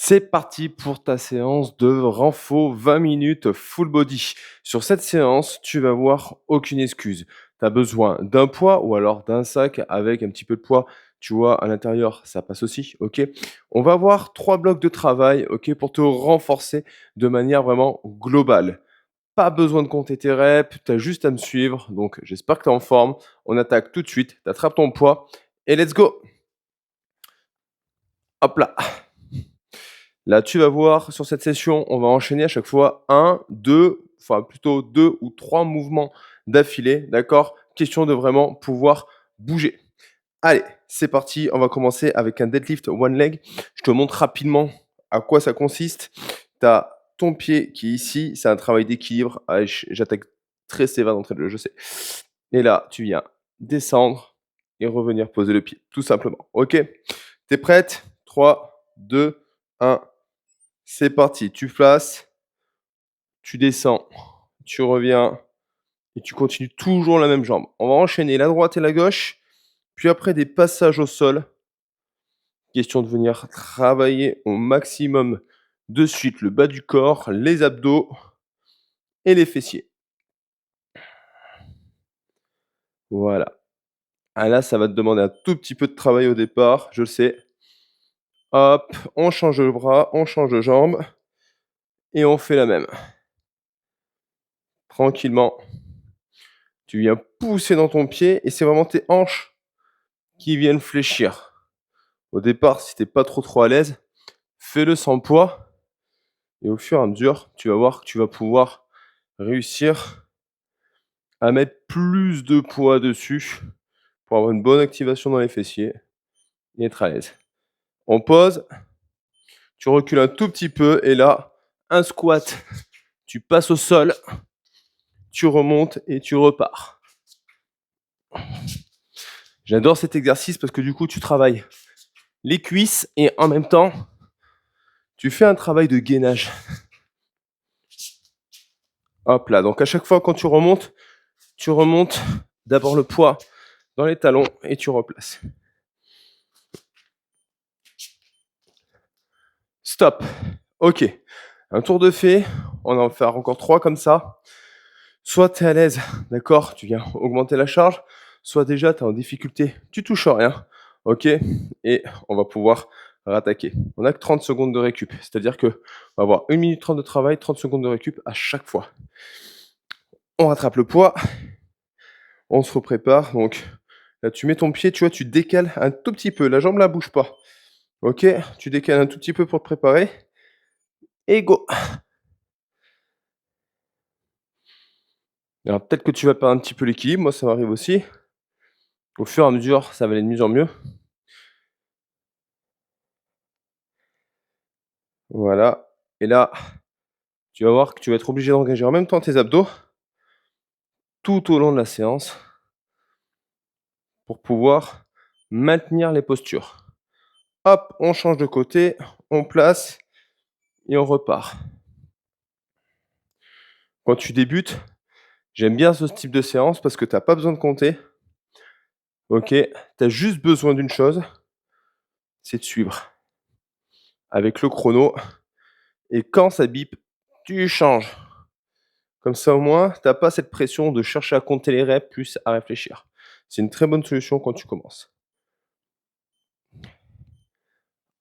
C'est parti pour ta séance de renfo 20 minutes full body. Sur cette séance, tu vas avoir aucune excuse. Tu as besoin d'un poids ou alors d'un sac avec un petit peu de poids, tu vois, à l'intérieur, ça passe aussi, OK? On va avoir 3 blocs de travail, OK, pour te renforcer de manière vraiment globale. Pas besoin de compter tes reps, tu as juste à me suivre, donc j'espère que tu es en forme. On attaque tout de suite, tu attrapes ton poids et let's go! Hop là! Là, tu vas voir sur cette session, on va enchaîner à chaque fois un, 2, enfin plutôt 2 ou 3 mouvements d'affilée, d'accord? Question de vraiment pouvoir bouger. Allez, c'est parti, on va commencer avec un deadlift one leg. Je te montre rapidement à quoi ça consiste. Tu as ton pied qui est ici, c'est un travail d'équilibre. Ah, j'attaque très sévère d'entrée de jeu, je sais. Et là, tu viens descendre et revenir poser le pied, tout simplement. OK? T'es prête? 3, 2, 1. C'est parti, tu places, tu descends, tu reviens et tu continues toujours la même jambe. On va enchaîner la droite et la gauche, puis après des passages au sol. Question de venir travailler au maximum de suite le bas du corps, les abdos et les fessiers. Voilà. Ah là, ça va te demander un tout petit peu de travail au départ, je le sais. Hop, on change le bras, on change de jambe et on fait la même. Tranquillement. Tu viens pousser dans ton pied et c'est vraiment tes hanches qui viennent fléchir. Au départ, si t'es pas trop à l'aise, fais-le sans poids et au fur et à mesure, tu vas voir que tu vas pouvoir réussir à mettre plus de poids dessus pour avoir une bonne activation dans les fessiers et être à l'aise. On pose, tu recules un tout petit peu et là, un squat. Tu passes au sol, tu remontes et tu repars. J'adore cet exercice parce que du coup, tu travailles les cuisses et en même temps, tu fais un travail de gainage. Hop là, donc à chaque fois quand tu remontes d'abord le poids dans les talons et tu replaces. Stop. Ok. Un tour de fait. On va en faire encore 3 comme ça. Soit tu es à l'aise, d'accord, tu viens augmenter la charge. Soit déjà tu es en difficulté, tu touches à rien. Ok. Et on va pouvoir rattaquer. On n'a que 30 secondes de récup. C'est-à-dire que on va avoir 1 minute 30 de travail, 30 secondes de récup à chaque fois. On rattrape le poids. On se reprépare. Donc là, tu mets ton pied, tu vois, tu décales un tout petit peu. La jambe ne bouge pas. Ok, tu décales un tout petit peu pour te préparer. Et go. Alors peut-être que tu vas perdre un petit peu l'équilibre. Moi, ça m'arrive aussi. Au fur et à mesure, ça va aller de mieux en mieux. Voilà. Et là, tu vas voir que tu vas être obligé d'engager en même temps tes abdos tout au long de la séance pour pouvoir maintenir les postures. Hop, on change de côté, on place et on repart. Quand tu débutes, j'aime bien ce type de séance parce que tu n'as pas besoin de compter. Ok, tu as juste besoin d'une chose, c'est de suivre avec le chrono. Et quand ça bip, tu changes. Comme ça, au moins, tu n'as pas cette pression de chercher à compter les reps plus à réfléchir. C'est une très bonne solution quand tu commences.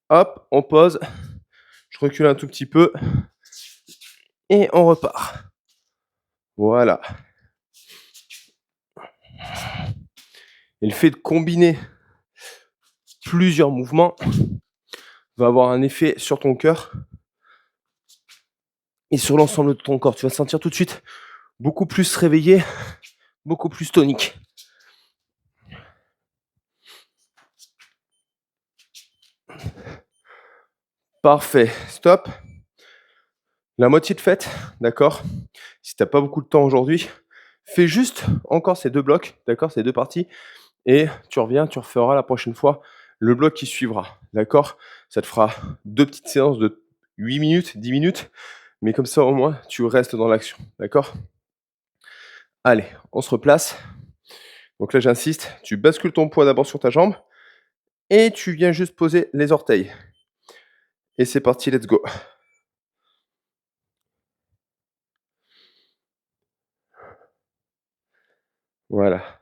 Hop, on pose. Je recule un tout petit peu. Et on repart. Voilà. Et le fait de combiner plusieurs mouvements va avoir un effet sur ton cœur et sur l'ensemble de ton corps. Tu vas te sentir tout de suite beaucoup plus réveillé, beaucoup plus tonique. Parfait. Stop. La moitié de faite, d'accord? Si tu n'as pas beaucoup de temps aujourd'hui, fais juste encore ces 2 blocs, d'accord? Ces 2 parties et tu reviens, tu referas la prochaine fois le bloc qui suivra, d'accord? Ça te fera 2 petites séances de 8 minutes, 10 minutes, mais comme ça, au moins, tu restes dans l'action, d'accord? Allez, on se replace. Donc là, j'insiste, tu bascules ton poids d'abord sur ta jambe et tu viens juste poser les orteils. Et c'est parti, let's go. Voilà.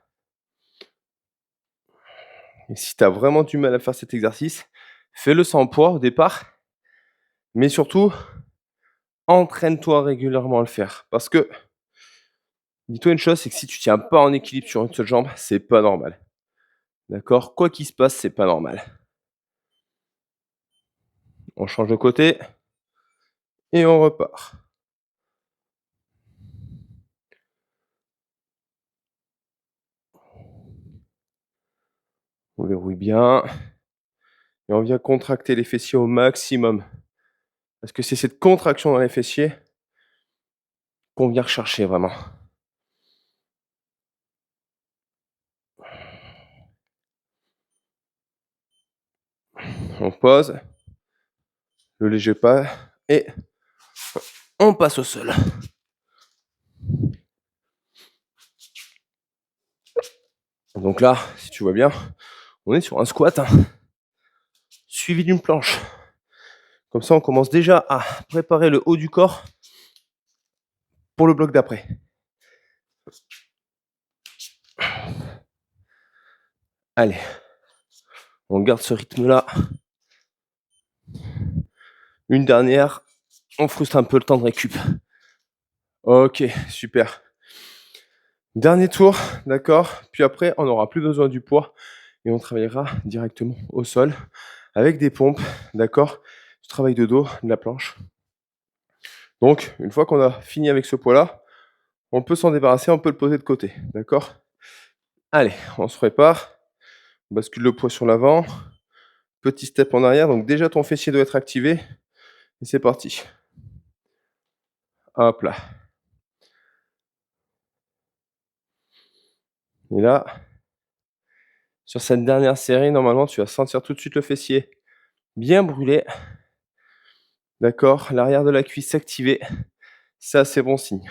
Et si tu as vraiment du mal à faire cet exercice, fais-le sans poids au départ, mais surtout, entraîne-toi régulièrement à le faire. Parce que, dis-toi une chose, c'est que si tu tiens pas en équilibre sur une seule jambe, c'est pas normal. D'accord? Quoi qu'il se passe, c'est pas normal. On change de côté et on repart. On verrouille bien et on vient contracter les fessiers au maximum. Parce que c'est cette contraction dans les fessiers qu'on vient rechercher vraiment. On pose, le léger pas et on passe au sol. Donc là, si tu vois bien, on est sur un squat suivi d'une planche. Comme ça, on commence déjà à préparer le haut du corps pour le bloc d'après. Allez, on garde ce rythme-là. Une dernière, on frustre un peu le temps de récup. Ok, super. Dernier tour, d'accord? Puis après, on n'aura plus besoin du poids et on travaillera directement au sol avec des pompes, d'accord? Du travail de dos, de la planche. Donc, une fois qu'on a fini avec ce poids-là, on peut s'en débarrasser, on peut le poser de côté, d'accord? Allez, on se prépare. On bascule le poids sur l'avant. Petit step en arrière. Donc déjà, ton fessier doit être activé. Et c'est parti. Hop là. Et là, sur cette dernière série, normalement, tu vas sentir tout de suite le fessier bien brûlé. D'accord? L'arrière de la cuisse s'activer. Ça, c'est bon signe.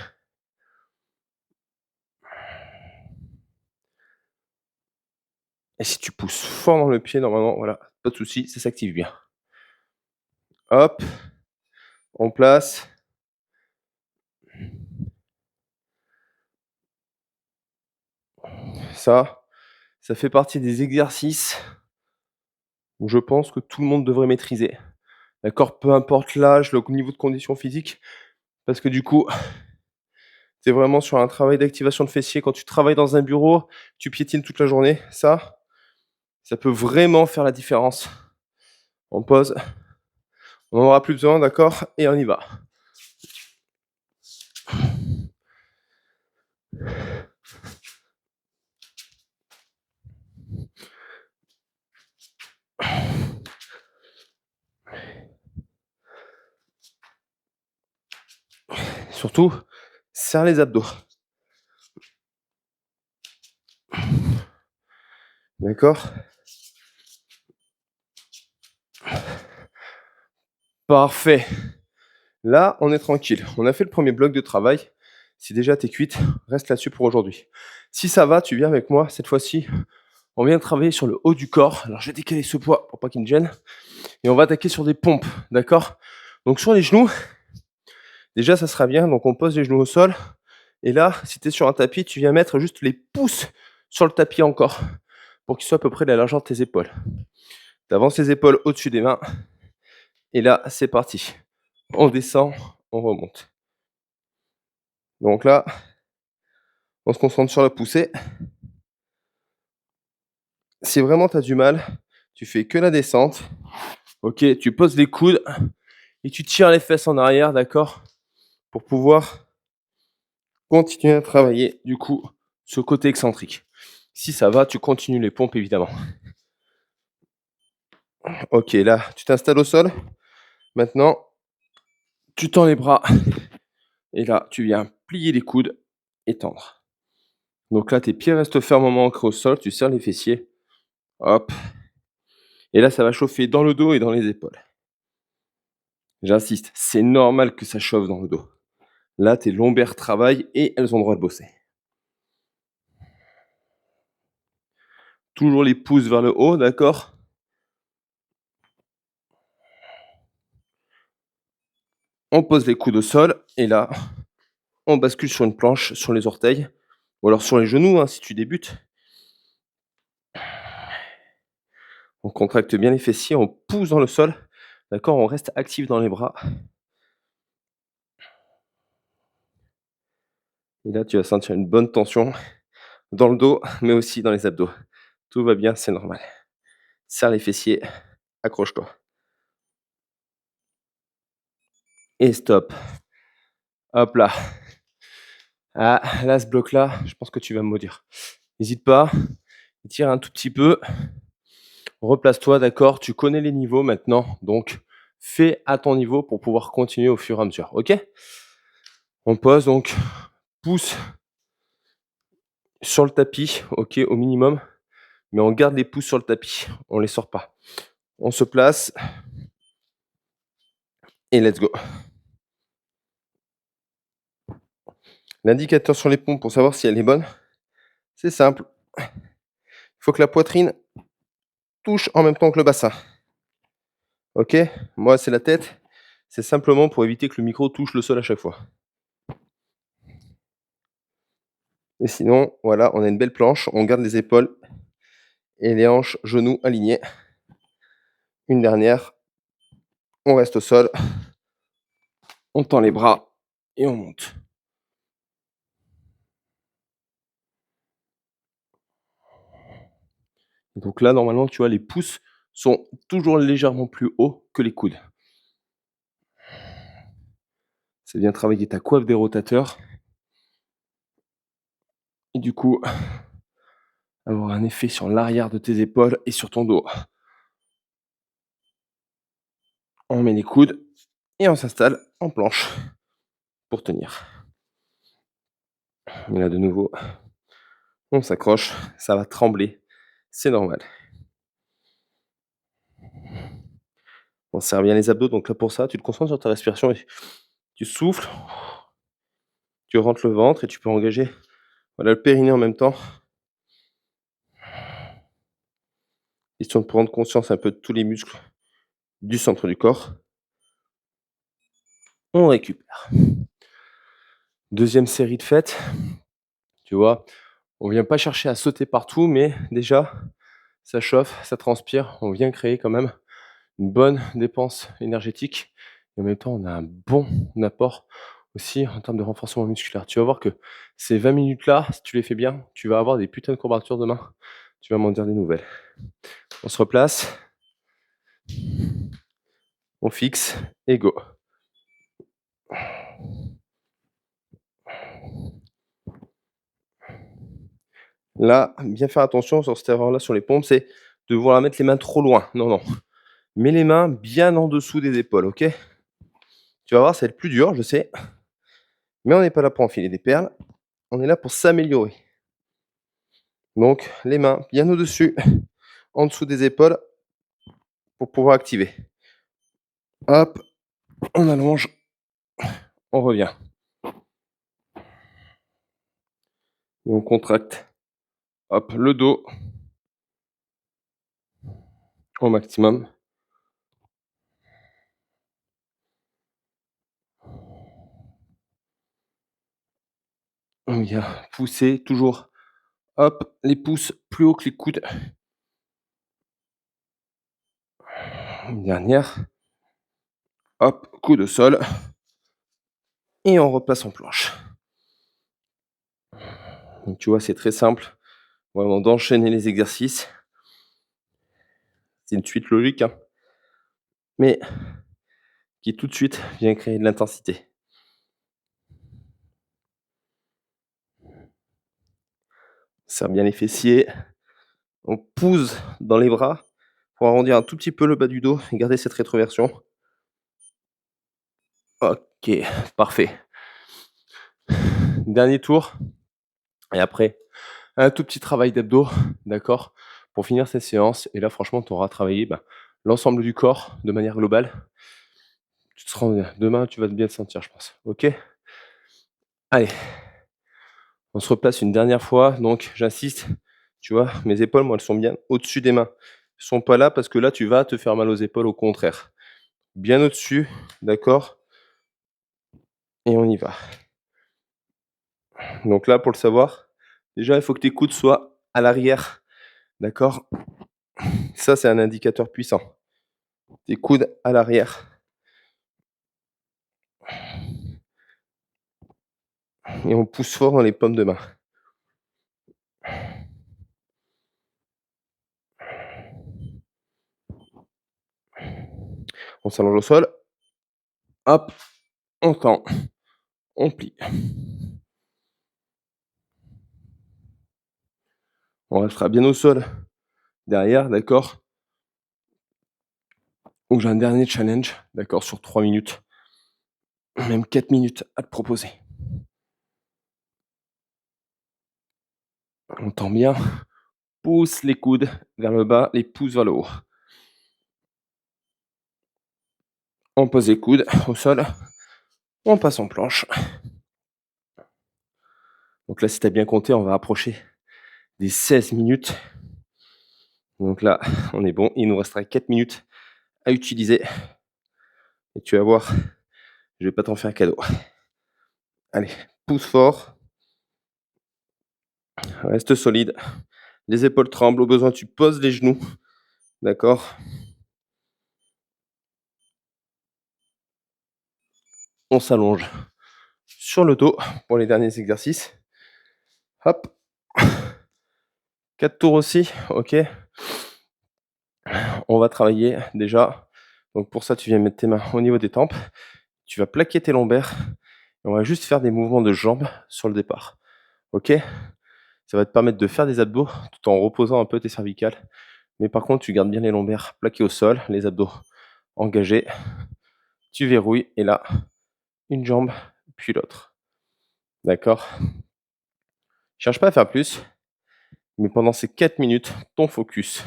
Et si tu pousses fort dans le pied, normalement, voilà, pas de souci, ça s'active bien. Hop, on place. Ça fait partie des exercices où je pense que tout le monde devrait maîtriser. D'accord? Peu importe l'âge, le niveau de condition physique, parce que du coup, c'est vraiment sur un travail d'activation de fessier. Quand tu travailles dans un bureau, tu piétines toute la journée. Ça peut vraiment faire la différence. On pose. On n'en aura plus besoin, d'accord? Et on y va. Surtout, serre les abdos. D'accord? Parfait. Là, on est tranquille. On a fait le premier bloc de travail. Si déjà t'es cuite, reste là-dessus pour aujourd'hui. Si ça va, tu viens avec moi. Cette fois-ci, on vient travailler sur le haut du corps. Alors, je vais décaler ce poids pour pas qu'il me gêne. Et on va attaquer sur des pompes. D'accord? Donc, sur les genoux, déjà, ça sera bien. Donc, on pose les genoux au sol. Et là, si tu es sur un tapis, tu viens mettre juste les pouces sur le tapis encore pour qu'ils soient à peu près de la largeur de tes épaules. Tu avances les épaules au-dessus des mains. Et là, c'est parti. On descend, on remonte. Donc là, on se concentre sur la poussée. Si vraiment tu as du mal, tu fais que la descente. Ok, tu poses les coudes et tu tires les fesses en arrière, d'accord? Pour pouvoir continuer à travailler, du coup, ce côté excentrique. Si ça va, tu continues les pompes, évidemment. Ok, là, tu t'installes au sol. Maintenant, tu tends les bras. Et là, tu viens plier les coudes et tendre. Donc là, tes pieds restent fermement ancrés au sol. Tu serres les fessiers. Hop. Et là, ça va chauffer dans le dos et dans les épaules. J'insiste, c'est normal que ça chauffe dans le dos. Là, tes lombaires travaillent et elles ont le droit de bosser. Toujours les pouces vers le haut, d'accord? On pose les coudes au sol et là, on bascule sur une planche, sur les orteils ou alors sur les genoux, hein, si tu débutes. On contracte bien les fessiers, on pousse dans le sol, d'accord? On reste actif dans les bras et là, tu vas sentir une bonne tension dans le dos, mais aussi dans les abdos. Tout va bien, c'est normal. Serre les fessiers, accroche-toi et stop. Hop là. Ah, là, ce bloc-là, je pense que tu vas me maudire. N'hésite pas, tire un tout petit peu, replace-toi, d'accord? Tu connais les niveaux maintenant, donc fais à ton niveau pour pouvoir continuer au fur et à mesure, OK? On pose donc, pouce sur le tapis, OK, au minimum, mais on garde les pouces sur le tapis, on les sort pas. On se place et let's go. L'indicateur sur les pompes pour savoir si elle est bonne, c'est simple. Il faut que la poitrine touche en même temps que le bassin. OK? Moi, c'est la tête. C'est simplement pour éviter que le micro touche le sol à chaque fois. Et sinon, voilà, on a une belle planche, on garde les épaules et les hanches, genoux alignés. Une dernière, on reste au sol, on tend les bras et on monte. Donc là, normalement, tu vois, les pouces sont toujours légèrement plus hauts que les coudes. C'est bien travailler ta coiffe des rotateurs. Et du coup, avoir un effet sur l'arrière de tes épaules et sur ton dos. On met les coudes et on s'installe en planche pour tenir. Et là, de nouveau, on s'accroche, ça va trembler, c'est normal. On serre bien les abdos, donc là pour ça, tu te concentres sur ta respiration et tu souffles, tu rentres le ventre et tu peux engager voilà, le périnée en même temps. Question de prendre conscience un peu de tous les muscles du centre du corps. On récupère. Deuxième série de fêtes, tu vois, on vient pas chercher à sauter partout, mais déjà, ça chauffe, ça transpire, on vient créer quand même une bonne dépense énergétique et en même temps, on a un bon apport aussi en termes de renforcement musculaire. Tu vas voir que ces 20 minutes-là, si tu les fais bien, tu vas avoir des putains de courbatures demain. Tu vas m'en dire des nouvelles. On se replace, on fixe et go. Là, bien faire attention sur cette erreur-là sur les pompes, c'est de vouloir mettre les mains trop loin. Non, non. Mets les mains bien en dessous des épaules, OK? Tu vas voir, ça va être plus dur, je sais, mais on n'est pas là pour enfiler des perles, on est là pour s'améliorer. Donc les mains bien au-dessus, en dessous des épaules pour pouvoir activer. Hop, on allonge, on revient. Et on contracte. Hop, le dos au maximum. On vient pousser toujours. Hop, les pouces plus haut que les coudes. Une dernière. Hop, coup de sol. Et on repasse en planche. Donc tu vois, c'est très simple. Vraiment d'enchaîner les exercices. C'est une suite logique, hein, mais qui tout de suite vient créer de l'intensité. Serre bien les fessiers. On pousse dans les bras pour arrondir un tout petit peu le bas du dos et garder cette rétroversion. OK, parfait. Dernier tour et après un tout petit travail d'abdos, d'accord? Pour finir cette séance et là franchement tu auras travaillé, l'ensemble du corps de manière globale. Tu te sens bien. Demain, tu vas bien te sentir, je pense. OK? Allez, on se replace une dernière fois, donc j'insiste, tu vois? Mes épaules, moi, elles sont bien au-dessus des mains. Elles sont pas là parce que là, tu vas te faire mal aux épaules, au contraire. Bien au-dessus, d'accord? et on y va. Donc là, pour le savoir, déjà, il faut que tes coudes soient à l'arrière, d'accord? Ça, c'est un indicateur puissant. Tes coudes à l'arrière et on pousse fort dans les paumes de main. On s'allonge au sol, hop, on tend, on plie. On restera bien au sol derrière, d'accord? Donc j'ai un dernier challenge, d'accord, sur 3 minutes, même 4 minutes à te proposer. On tend bien, pousse les coudes vers le bas, les pouces vers le haut. On pose les coudes au sol, on passe en planche. Donc là, si tu as bien compté, on va approcher des 16 minutes. Donc là, on est bon. Il nous restera 4 minutes à utiliser. Et tu vas voir, je vais pas t'en faire cadeau. Allez, pousse fort. Reste solide. Les épaules tremblent. Au besoin, tu poses les genoux. D'accord? On s'allonge sur le dos pour les derniers exercices. Hop. 4 tours aussi. OK. On va travailler déjà. Donc pour ça, tu viens mettre tes mains au niveau des tempes. Tu vas plaquer tes lombaires. Et on va juste faire des mouvements de jambes sur le départ. OK? Ça va te permettre de faire des abdos tout en reposant un peu tes cervicales. Mais par contre, tu gardes bien les lombaires plaqués au sol, les abdos engagés. Tu verrouilles et là, une jambe, puis l'autre. D'accord? Cherche pas à faire plus, mais pendant ces 4 minutes, ton focus,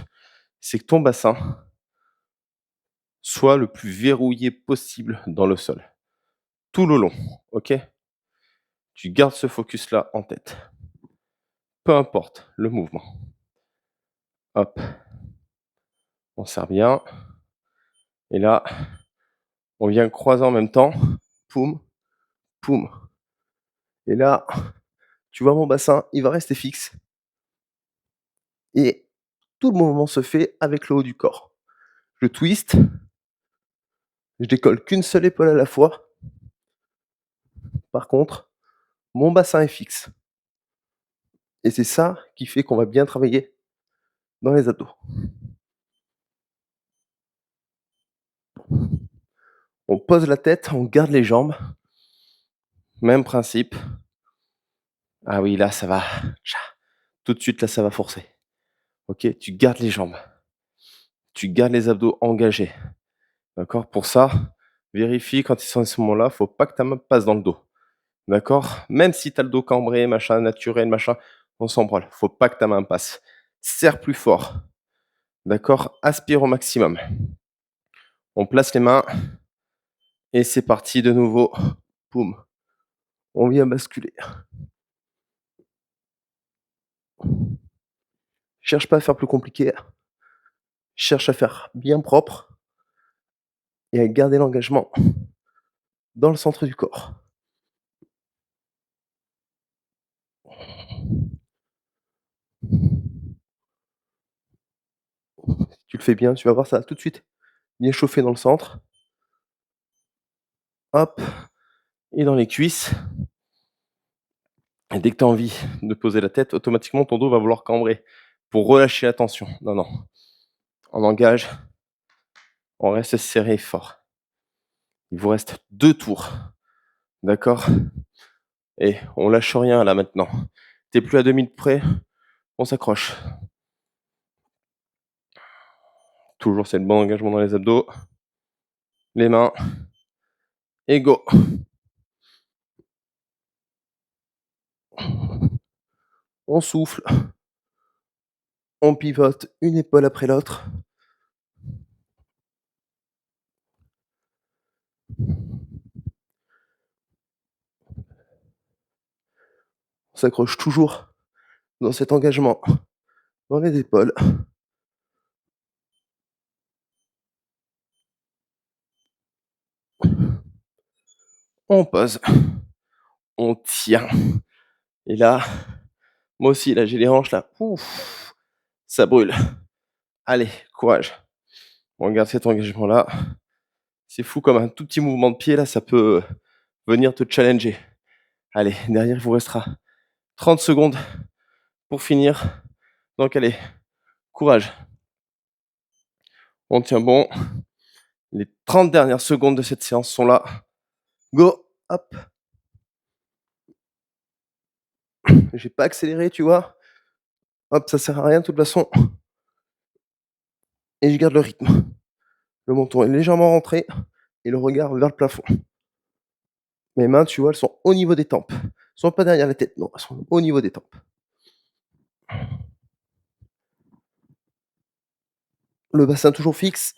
c'est que ton bassin soit le plus verrouillé possible dans le sol. Tout le long, OK? Tu gardes ce focus-là en tête. Peu importe le mouvement. Hop, on serre bien. Et là, on vient croiser en même temps. Poum, poum. Et là, tu vois mon bassin, il va rester fixe. Et tout le mouvement se fait avec le haut du corps. Je twist, je décolle qu'une seule épaule à la fois. Par contre, mon bassin est fixe. Et c'est ça qui fait qu'on va bien travailler dans les abdos. On pose la tête, on garde les jambes. Même principe. Ah oui, là, ça va. Tout de suite, là, ça va forcer. OK, tu gardes les jambes. Tu gardes les abdos engagés. D'accord? Pour ça, vérifie quand ils sont à ce moment-là, faut pas que ta main passe dans le dos. D'accord? Même si tu as le dos cambré, machin, naturel, machin, on s'en branle. Faut pas que ta main passe. Serre plus fort. D'accord? Aspire au maximum. On place les mains et c'est parti de nouveau. Boum. On vient basculer. Cherche pas à faire plus compliqué. Cherche à faire bien propre et à garder l'engagement dans le centre du corps. Si tu le fais bien, tu vas voir, ça va tout de suite bien chauffer dans le centre. Hop. Et dans les cuisses. Et dès que tu as envie de poser la tête, automatiquement ton dos va vouloir cambrer pour relâcher la tension. Non, non. On engage, on reste serré et fort. Il vous reste 2 tours. D'accord? Et on lâche rien là maintenant. T'es plus à 2 minutes près, on s'accroche. Toujours c'est le bon engagement dans les abdos. Les mains. Et go. On souffle. On pivote une épaule après l'autre. On s'accroche toujours dans cet engagement dans les épaules. On pose, on tient. Et là, moi aussi, là, j'ai les hanches là. Ouf, ça brûle. Allez, courage. On garde cet engagement-là. C'est fou comme un tout petit mouvement de pied là, ça peut venir te challenger. Allez, derrière, il vous restera 30 secondes pour finir. Donc allez, courage. On tient bon. Les 30 dernières secondes de cette séance sont là. Go, hop. J'ai pas accéléré, tu vois. Hop, ça sert à rien de toute façon. Et je garde le rythme. Le menton est légèrement rentré et le regard vers le plafond. Mes mains, tu vois, elles sont au niveau des tempes. Elles sont pas derrière la tête, non, elles sont au niveau des tempes. Le bassin toujours fixe.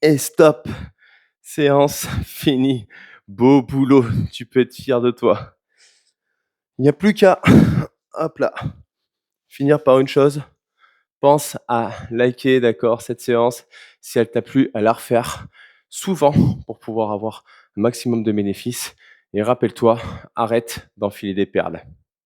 Et stop. Séance finie. Beau boulot. Tu peux être fier de toi. Il n'y a plus qu'à, hop là, finir par une chose. Pense à liker, d'accord, cette séance. Si elle t'a plu, à la refaire souvent pour pouvoir avoir un maximum de bénéfices. Et rappelle-toi, arrête d'enfiler des perles.